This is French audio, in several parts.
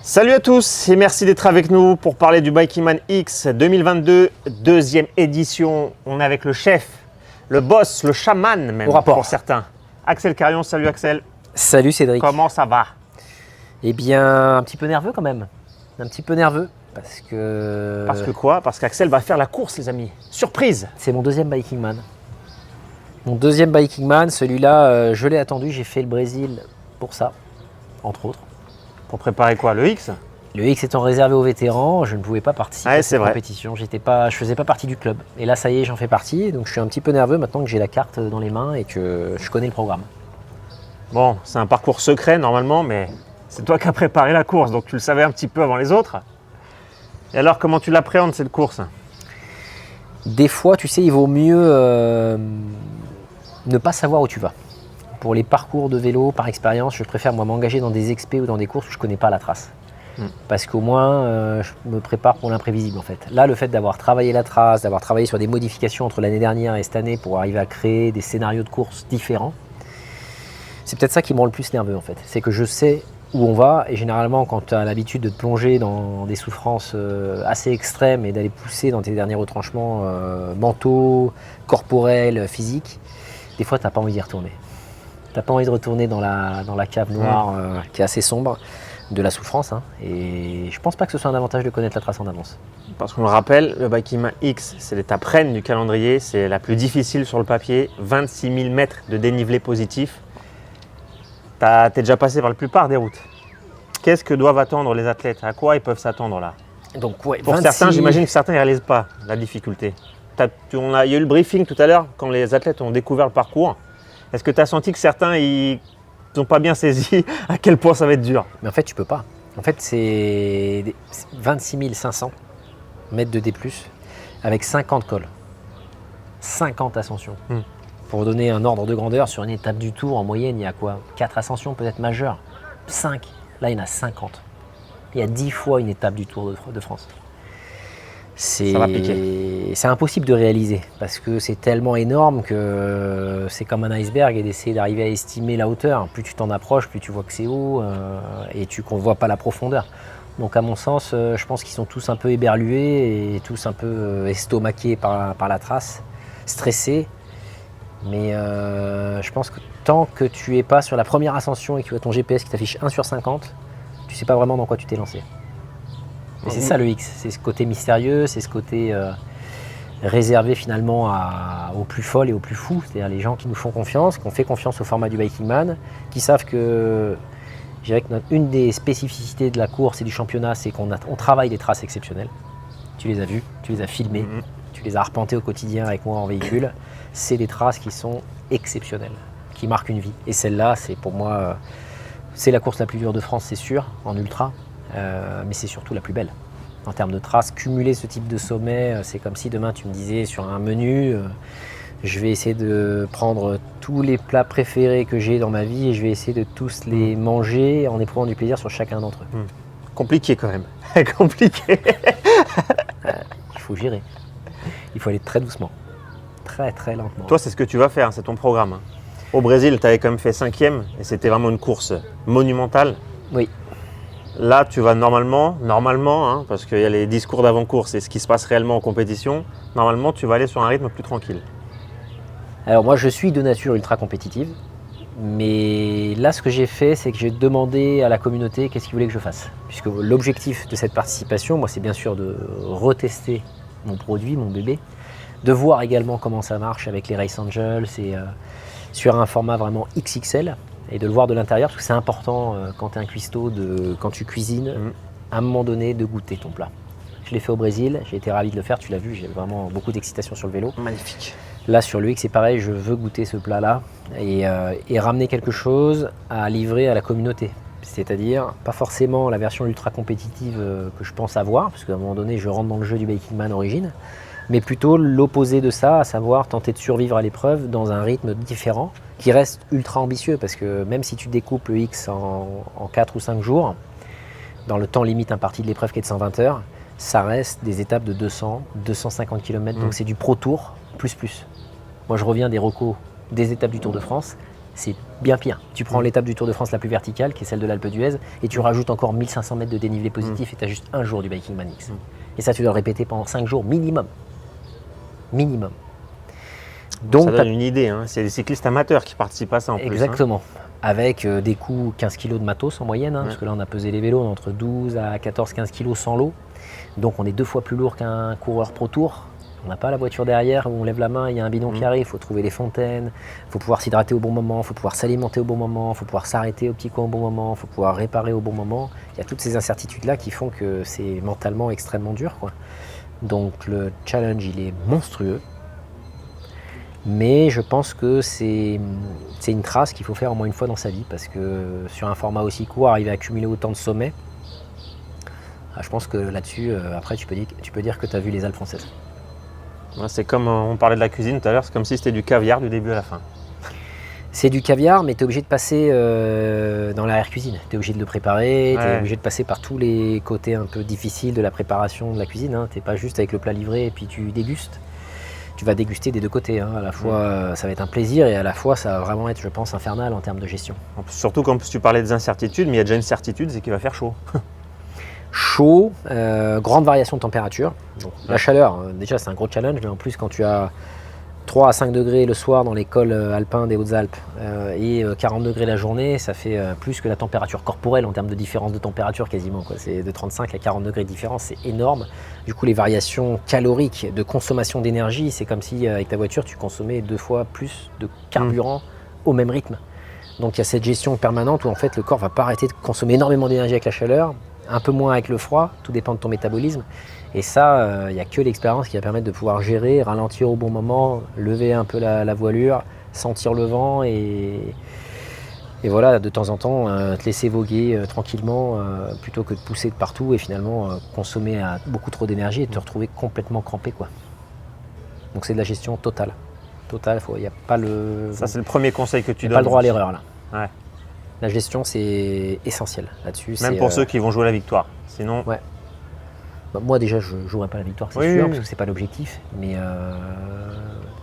Salut à tous et merci d'être avec nous pour parler du Bikingman X 2022, deuxième édition. On est avec le chef, le boss, le chaman même pour certains. Axel Carion, salut Axel. Salut Cédric. Comment ça va? Eh bien, un petit peu nerveux quand même. Un petit peu nerveux parce que... Parce que quoi? Parce qu'Axel va faire la course les amis. Surprise! C'est mon deuxième Bikingman. Mon deuxième Bikingman, celui-là, je l'ai attendu. J'ai fait le Brésil pour ça, entre autres. Pour préparer quoi? Le X? Le X étant réservé aux vétérans, je ne pouvais pas participer à cette compétition. Je ne faisais pas partie du club. Et là, ça y est, j'en fais partie. Donc, je suis un petit peu nerveux maintenant que j'ai la carte dans les mains et que je connais le programme. Bon, c'est un parcours secret normalement, mais c'est toi qui as préparé la course, donc tu le savais un petit peu avant les autres. Et alors, comment tu l'appréhendes cette course? Des fois, tu sais, il vaut mieux ne pas savoir où tu vas. Pour les parcours de vélo, par expérience, je préfère moi m'engager dans des expés ou dans des courses où je ne connais pas la trace. Parce qu'au moins, je me prépare pour l'imprévisible en fait. Là, le fait d'avoir travaillé la trace, d'avoir travaillé sur des modifications entre l'année dernière et cette année pour arriver à créer des scénarios de course différents, c'est peut-être ça qui me rend le plus nerveux en fait. C'est que je sais où on va et généralement quand tu as l'habitude de te plonger dans des souffrances assez extrêmes et d'aller pousser dans tes derniers retranchements mentaux, corporels, physiques, des fois tu n'as pas envie d'y retourner. Tu n'as pas envie de retourner dans la cave noire qui est assez sombre, de la souffrance. Et je pense pas que ce soit un avantage de connaître la trace en avance. Parce qu'on le rappelle, le Bikingman X, c'est l'étape reine du calendrier, c'est la plus difficile sur le papier, 26 000 mètres de dénivelé positif. T'es déjà passé par la plupart des routes. Qu'est-ce que doivent attendre les athlètes? À quoi ils peuvent s'attendre là? Donc, ouais, pour 26... certains, j'imagine que certains ne réalisent pas la difficulté. Il y a eu le briefing tout à l'heure quand les athlètes ont découvert le parcours. Est-ce que tu as senti que certains n'ont pas bien saisi à quel point ça va être dur? Mais en fait, tu peux pas. En fait, c'est 26 500 mètres de D+, avec 50 cols, 50 ascensions. Pour donner un ordre de grandeur, sur une étape du Tour, en moyenne, il y a quoi? 4 ascensions peut-être majeures, 5. Là, il y en a 50. Il y a 10 fois une étape du Tour de France. C'est impossible de réaliser parce que c'est tellement énorme que c'est comme un iceberg et d'essayer d'arriver à estimer la hauteur. Plus tu t'en approches, plus tu vois que c'est haut et tu ne vois pas la profondeur. Donc à mon sens, je pense qu'ils sont tous un peu éberlués et tous un peu estomaqués par la trace, stressés. Mais je pense que tant que tu n'es pas sur la première ascension et que tu as ton GPS qui t'affiche 1 sur 50, tu ne sais pas vraiment dans quoi tu t'es lancé. Et c'est ça le X, c'est ce côté mystérieux, c'est ce côté réservé finalement aux plus folles et aux plus fous, c'est-à-dire les gens qui nous font confiance, qui ont fait confiance au format du Bikingman, qui savent que, je dirais que une des spécificités de la course et du championnat, c'est qu'on travaille des traces exceptionnelles. Tu les as vues, tu les as filmées, tu les as arpentées au quotidien avec moi en véhicule. C'est des traces qui sont exceptionnelles, qui marquent une vie. Et celle-là, c'est pour moi, c'est la course la plus dure de France, c'est sûr, en ultra. Mais c'est surtout la plus belle. En termes de traces, cumuler ce type de sommet, c'est comme si demain tu me disais sur un menu, je vais essayer de prendre tous les plats préférés que j'ai dans ma vie et je vais essayer de tous les manger en éprouvant du plaisir sur chacun d'entre eux. Compliqué quand même. Compliqué. Il faut gérer. Il faut aller très doucement. Très très lentement. Toi, c'est ce que tu vas faire, c'est ton programme. Au Brésil, tu avais quand même fait 5e et c'était vraiment une course monumentale. Oui. Là, tu vas normalement, parce qu'il y a les discours d'avant-course et ce qui se passe réellement en compétition, normalement, tu vas aller sur un rythme plus tranquille. Alors moi, je suis de nature ultra compétitive, mais là, ce que j'ai fait, c'est que j'ai demandé à la communauté qu'est-ce qu'ils voulaient que je fasse. Puisque l'objectif de cette participation, moi, c'est bien sûr de retester mon produit, mon bébé, de voir également comment ça marche avec les Race Angels et sur un format vraiment XXL. Et de le voir de l'intérieur, parce que c'est important quand tu es un cuistot, quand tu cuisines, à un moment donné, de goûter ton plat. Je l'ai fait au Brésil, j'ai été ravi de le faire, tu l'as vu, j'ai vraiment beaucoup d'excitation sur le vélo. Magnifique. Là, sur le X, c'est pareil, je veux goûter ce plat-là et ramener quelque chose à livrer à la communauté. C'est-à-dire, pas forcément la version ultra compétitive que je pense avoir, parce qu'à un moment donné, je rentre dans le jeu du Bikingman Origin, mais plutôt l'opposé de ça, à savoir tenter de survivre à l'épreuve dans un rythme différent, qui reste ultra ambitieux, parce que même si tu découpes le X en 4 ou 5 jours, dans le temps limite imparti de l'épreuve qui est de 120 heures, ça reste des étapes de 200, 250 km, donc c'est du Pro Tour plus. Moi je reviens des recos des étapes du Tour de France, c'est bien pire. Tu prends l'étape du Tour de France la plus verticale, qui est celle de l'Alpe d'Huez, et tu rajoutes encore 1500 mètres de dénivelé positif et tu as juste un jour du Biking Man X. Et ça, tu dois le répéter pendant 5 jours minimum. Minimum. Donc, ça donne une idée, hein. C'est des cyclistes amateurs qui participent à ça en plus. Exactement. Avec des coûts 15 kg de matos en moyenne, parce que là on a pesé les vélos, on est entre 12 à 14-15 kg sans l'eau. Donc on est 2 fois plus lourd qu'un coureur Pro Tour. On n'a pas la voiture derrière où on lève la main, il y a un bidon qui arrive, il faut trouver les fontaines, il faut pouvoir s'hydrater au bon moment, il faut pouvoir s'alimenter au bon moment, il faut pouvoir s'arrêter au petit coin au bon moment, il faut pouvoir réparer au bon moment. Il y a toutes ces incertitudes-là qui font que c'est mentalement extrêmement dur, quoi. Donc le challenge, il est monstrueux. Mais je pense que c'est une trace qu'il faut faire au moins une fois dans sa vie, parce que sur un format aussi court, arriver à accumuler autant de sommets, je pense que là-dessus, après, tu peux dire que tu as vu les Alpes françaises. Ouais, c'est comme on parlait de la cuisine tout à l'heure, c'est comme si c'était du caviar du début à la fin. C'est du caviar, mais tu es obligé de passer dans l'arrière-cuisine. Tu es obligé de le préparer, tu es obligé de passer par tous les côtés un peu difficiles de la préparation de la cuisine. Hein. Tu n'es pas juste avec le plat livré et puis tu dégustes. Tu vas déguster des deux côtés. Hein. À la fois, ça va être un plaisir et à la fois, ça va vraiment être, je pense, infernal en termes de gestion. Surtout quand tu parlais des incertitudes, mais il y a déjà une certitude, c'est qu'il va faire chaud. Chaud, grande variation de température. Donc, la chaleur, déjà, c'est un gros challenge, mais en plus, quand tu as 3 à 5 degrés le soir dans les cols alpins des Hautes-Alpes et 40 degrés la journée, ça fait plus que la température corporelle en termes de différence de température quasiment, quoi. C'est de 35 à 40 degrés de différence, c'est énorme. Du coup, les variations caloriques de consommation d'énergie, c'est comme si avec ta voiture, tu consommais 2 fois plus de carburant au même rythme. Donc il y a cette gestion permanente où en fait le corps ne va pas arrêter de consommer énormément d'énergie avec la chaleur, un peu moins avec le froid, tout dépend de ton métabolisme. Et ça, il n'y a que l'expérience qui va permettre de pouvoir gérer, ralentir au bon moment, lever un peu la voilure, sentir le vent et voilà, de temps en temps, te laisser voguer tranquillement plutôt que de pousser de partout et finalement consommer beaucoup trop d'énergie et te retrouver complètement crampé, quoi. Donc c'est de la gestion totale. Totale, il n'y a pas le... Ça, c'est le premier conseil que tu donnes. Pas le droit à l'erreur, là. Ouais. La gestion, c'est essentiel là-dessus. Même pour ceux qui vont jouer la victoire. Sinon... Ouais. Bah, moi, déjà, je ne jouerai pas la victoire, c'est sûr, parce que ce n'est pas l'objectif. Mais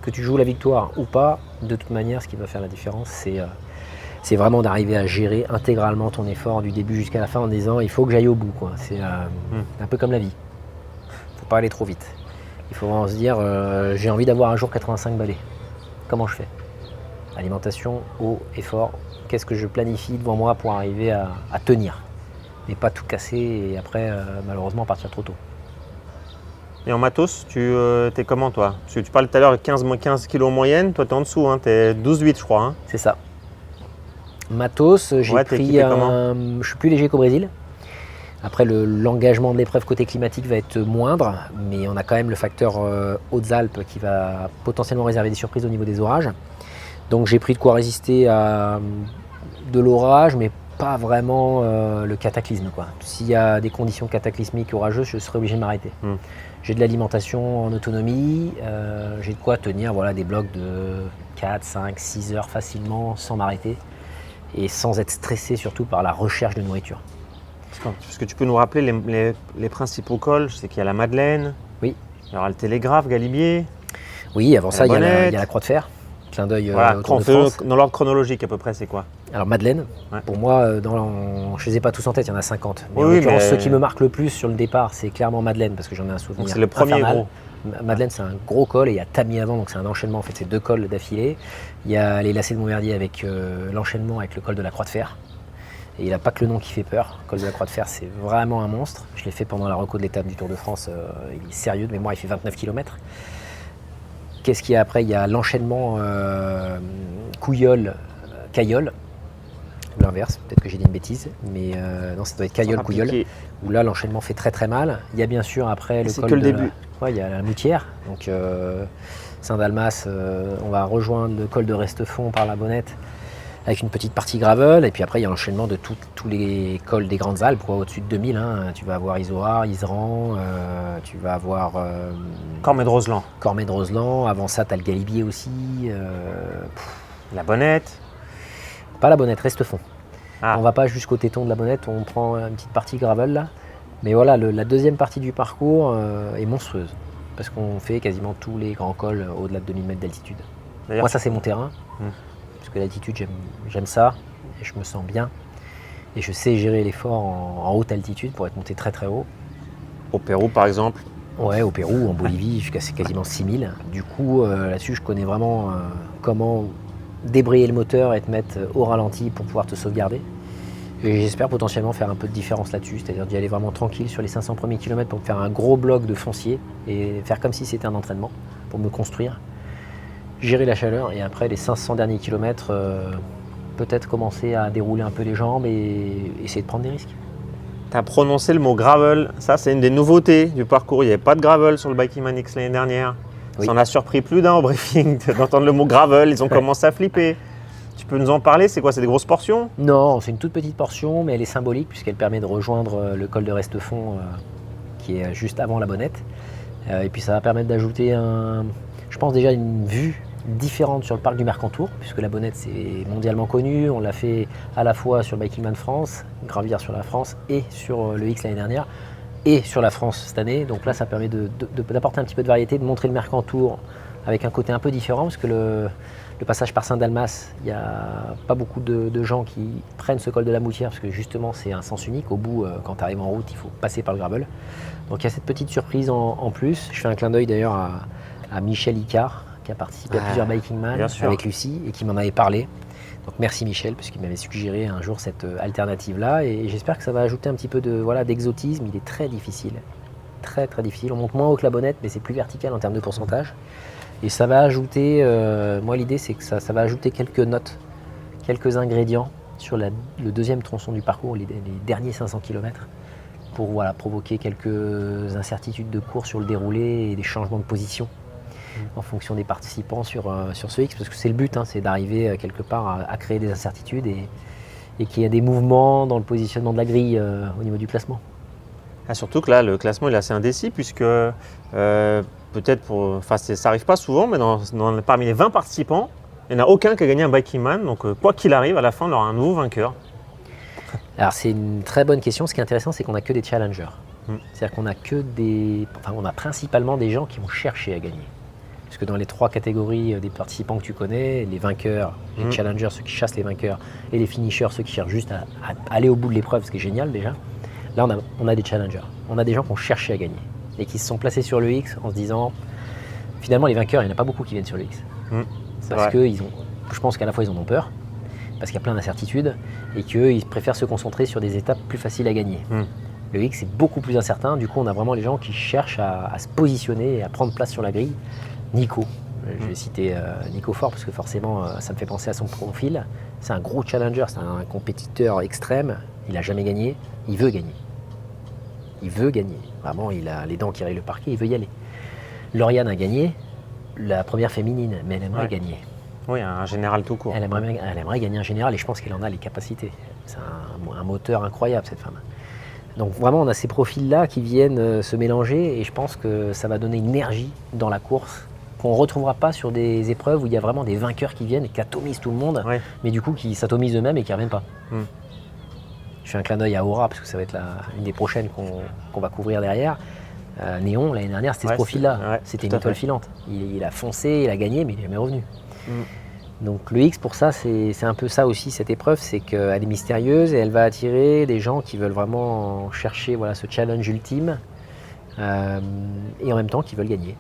que tu joues la victoire ou pas, de toute manière, ce qui va faire la différence, c'est vraiment d'arriver à gérer intégralement ton effort du début jusqu'à la fin en disant il faut que j'aille au bout, quoi. C'est un peu comme la vie. Il ne faut pas aller trop vite. Il faut vraiment se dire j'ai envie d'avoir un jour 85 balais. Comment je fais? Alimentation, eau, effort. Qu'est-ce que je planifie devant moi pour arriver à tenir? Mais pas tout casser et après, malheureusement, partir trop tôt. Et en matos, tu es comment, toi? Parce que tu parlais tout à l'heure de 15 kg en moyenne. Toi, tu es en dessous. Hein, tu es 12,8, je crois. Hein. C'est ça. Matos, j'ai pris je suis plus léger qu'au Brésil. Après, l'engagement de l'épreuve côté climatique va être moindre, mais on a quand même le facteur Hautes-Alpes qui va potentiellement réserver des surprises au niveau des orages. Donc j'ai pris de quoi résister à de l'orage, mais pas vraiment le cataclysme, quoi. S'il y a des conditions cataclysmiques orageuses, je serai obligé de m'arrêter. J'ai de l'alimentation en autonomie, j'ai de quoi tenir des blocs de 4, 5, 6 heures facilement sans m'arrêter et sans être stressé surtout par la recherche de nourriture. Est-ce que tu peux nous rappeler les principaux cols? Je sais qu'il y a la Madeleine, oui. Il y aura le Télégraphe, Galibier. Oui, avant ça, il y a la Croix de Fer. Clin d'œil au Tour de France. Dans l'ordre chronologique à peu près, c'est quoi? Alors Madeleine, pour moi, je ne les ai pas tous en tête, il y en a 50. Mais en l'occurrence, ceux qui me marquent le plus sur le départ, c'est clairement Madeleine, parce que j'en ai un souvenir. Donc c'est le premier infernal. gros. Madeleine, c'est un gros col et il y a Tamy avant, donc c'est un enchaînement. En fait, c'est 2 cols d'affilée. Il y a les lacets de Montverdier avec l'enchaînement avec le col de la Croix de Fer. Et il n'a pas que le nom qui fait peur. Le col de la Croix de Fer, c'est vraiment un monstre. Je l'ai fait pendant la reco de l'étape du Tour de France. Il est sérieux de mémoire, il fait 29 km. Qu'est-ce qu'il y a après? Il y a l'enchaînement Couillol-Caillol. Ou l'inverse, peut-être que j'ai dit une bêtise. Mais non, ça doit être Caillol-Couillol. Où là, l'enchaînement fait très très mal. Il y a bien sûr après le col que le début. Il y a la Moutière. Donc Saint-Dalmas, on va rejoindre le col de Restefond par la Bonnette, avec une petite partie gravel, et puis après il y a l'enchaînement de tous les cols des Grandes Alpes, au-dessus de 2000. Hein. Tu vas avoir Isoard, Iseran, tu vas avoir Cormet de Roseland. Cormet de Roseland, avant ça tu as le Galibier aussi. La Bonnette. Pas la Bonnette, Restefond. Ah. On va pas jusqu'au téton de la Bonnette, on prend une petite partie gravel là. Mais voilà, la deuxième partie du parcours est monstrueuse, parce qu'on fait quasiment tous les grands cols au-delà de 2000 mètres d'altitude. Moi ça c'est mon terrain. parce que l'altitude, j'aime ça, et je me sens bien. Et je sais gérer l'effort en haute altitude pour être monté très très haut. Au Pérou, par exemple? Ouais, au Pérou, en Bolivie, jusqu'à quasiment 6000. Du coup, là-dessus, je connais vraiment comment débrayer le moteur et te mettre au ralenti pour pouvoir te sauvegarder. Et j'espère potentiellement faire un peu de différence là-dessus, c'est-à-dire d'y aller vraiment tranquille sur les 500 premiers kilomètres pour me faire un gros bloc de foncier et faire comme si c'était un entraînement pour me construire, gérer la chaleur et après les 500 derniers kilomètres, peut-être commencer à dérouler un peu les jambes et essayer de prendre des risques. Tu as prononcé le mot gravel, ça c'est une des nouveautés du parcours, il n'y avait pas de gravel sur le Biking X l'année dernière. Oui. Ça en a surpris plus d'un au briefing d'entendre le mot gravel, ils ont commencé à flipper. Tu peux nous en parler, c'est quoi, c'est des grosses portions? Non, c'est une toute petite portion, mais elle est symbolique puisqu'elle permet de rejoindre le col de Restefond qui est juste avant la Bonnette. Et puis ça va permettre d'ajouter je pense déjà une vue différente sur le parc du Mercantour, puisque la Bonnette c'est mondialement connu, on l'a fait à la fois sur le Bikingman France, Gravière sur la France, et sur le X l'année dernière, et sur la France cette année. Donc là ça permet d'apporter un petit peu de variété, de montrer le Mercantour avec un côté un peu différent, parce que le passage par Saint-Dalmas, il n'y a pas beaucoup de gens qui prennent ce col de la Moutière, parce que justement c'est un sens unique, au bout quand tu arrives en route il faut passer par le gravel. Donc il y a cette petite surprise en plus. Je fais un clin d'œil d'ailleurs à Michel Icard, qui a participé à plusieurs Bikingman avec Lucie et qui m'en avait parlé. Donc merci Michel, puisqu'il m'avait suggéré un jour cette alternative-là. Et j'espère que ça va ajouter un petit peu d'exotisme. Il est très difficile, très très difficile. On monte moins haut que la Bonnette, mais c'est plus vertical en termes de pourcentage. Et ça va ajouter, moi l'idée c'est que ça va ajouter quelques notes, quelques ingrédients sur le deuxième tronçon du parcours, les derniers 500 km, pour provoquer quelques incertitudes de course sur le déroulé et des changements de position en fonction des participants sur ce X, parce que c'est le but, c'est d'arriver quelque part à créer des incertitudes et qu'il y ait des mouvements dans le positionnement de la grille au niveau du classement. Ah, surtout que là, le classement il est assez indécis, puisque peut-être ça n'arrive pas souvent, mais parmi les 20 participants, il n'y en a aucun qui a gagné un Bikingman, donc quoi qu'il arrive, à la fin, on aura un nouveau vainqueur. Alors c'est une très bonne question. Ce qui est intéressant, c'est qu'on n'a que des challengers. C'est-à-dire qu'on on a principalement des gens qui vont chercher à gagner. Parce que dans les trois catégories des participants que tu connais, les vainqueurs, les challengers, ceux qui chassent les vainqueurs, et les finishers, ceux qui cherchent juste à aller au bout de l'épreuve, ce qui est génial déjà. Là, on a des challengers. On a des gens qui ont cherché à gagner et qui se sont placés sur le X en se disant, finalement, les vainqueurs, il n'y en a pas beaucoup qui viennent sur le X. Parce que je pense qu'à la fois, ils en ont peur, parce qu'il y a plein d'incertitudes, et qu'ils préfèrent se concentrer sur des étapes plus faciles à gagner. Le X est beaucoup plus incertain, du coup on a vraiment les gens qui cherchent à se positionner et à prendre place sur la grille. Nico, je vais citer Nico Fort, parce que forcément ça me fait penser à son profil. C'est un gros challenger, c'est un compétiteur extrême, il n'a jamais gagné, il veut gagner. Il veut gagner, vraiment il a les dents qui rayent le parquet, il veut y aller. Lauriane a gagné, la première féminine, mais elle aimerait gagner. Oui, un général tout court. Elle aimerait gagner un général et je pense qu'elle en a les capacités. C'est un moteur incroyable cette femme. Donc vraiment on a ces profils-là qui viennent se mélanger et je pense que ça va donner une énergie dans la course qu'on ne retrouvera pas sur des épreuves où il y a vraiment des vainqueurs qui viennent et qui atomisent tout le monde, mais du coup qui s'atomisent eux-mêmes et qui ne reviennent pas. Je fais un clin d'œil à Aura parce que ça va être une des prochaines qu'on va couvrir derrière. Néon, l'année dernière, c'était ce profil-là. C'était une étoile filante. Il a foncé, il a gagné, mais il n'est jamais revenu. Donc le X, pour ça, c'est un peu ça aussi, cette épreuve, c'est qu'elle est mystérieuse et elle va attirer des gens qui veulent vraiment chercher ce challenge ultime et en même temps qui veulent gagner.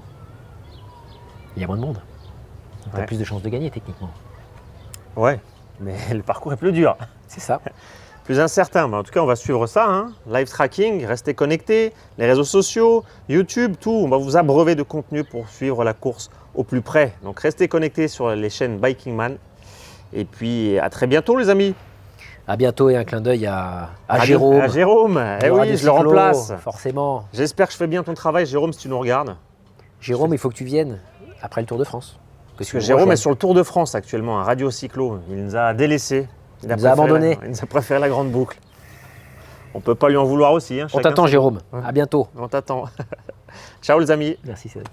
Il y a moins de monde. Tu as plus de chances de gagner techniquement. Ouais, mais le parcours est plus dur. C'est ça. Plus incertain, mais en tout cas on va suivre ça. Live tracking, restez connectés, les réseaux sociaux, YouTube, tout. On va vous abreuver de contenu pour suivre la course au plus près. Donc restez connectés sur les chaînes Bikingman. Et puis à très bientôt les amis. À bientôt et un clin d'œil à Jérôme. À Jérôme, oui, je le remplace. Forcément. J'espère que je fais bien ton travail, Jérôme, si tu nous regardes. Jérôme, il faut que tu viennes après le Tour de France. Parce que Jérôme est sur le Tour de France actuellement, un radio cyclo. Il nous a délaissés. Il nous a abandonnés. Il nous a préféré la grande boucle. On ne peut pas lui en vouloir aussi. On t'attend Jérôme. À bientôt. On t'attend. Ciao les amis. Merci Cédric.